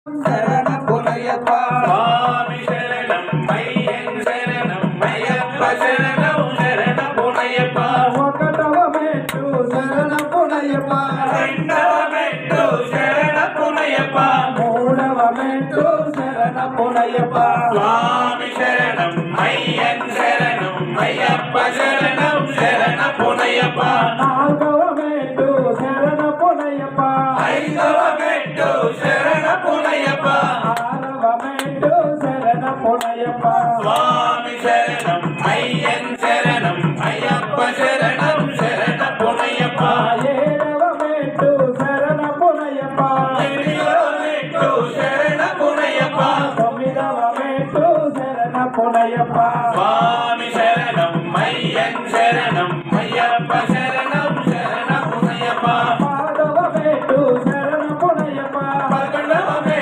శరణ పునయ్యప్ప స్వామి శరణం అయ్యన్ శరణం అయ్యప్ప శరణం శరణ పునయ్యప్ప ఒకటవ మెట్టు శరణ పునయ్యప్ప రెండవ మెట్టు శరణ పునయ్యప్ప మూడవ మెట్టు శరణ పునయ్యప్ప స్వామి శరణం అయ్యన్ శరణం అయ్యప్ప శరణం శరణ పునయ్యప్ప నాలుగవ మెట్టు శరణ పునయ్యప్ప ఐదవ మెట్టు శరణ పునయ్యప్ప ఆరవ మెట్టు శరణ పునయ్యప్ప స్వామి శరణం అయ్యన్ శరణం అయ్యప్ప శరణం శరణ పునయ్యప్ప ఏడవ మెట్టు శరణ పునయ్యప్ప ఎనిమిదవ మెట్టు శరణ పునయ్యప్ప తొమ్మిదవ మెట్టు శరణ పునయ్యప్ప స్వామి శరణం అయ్యన్ శరణం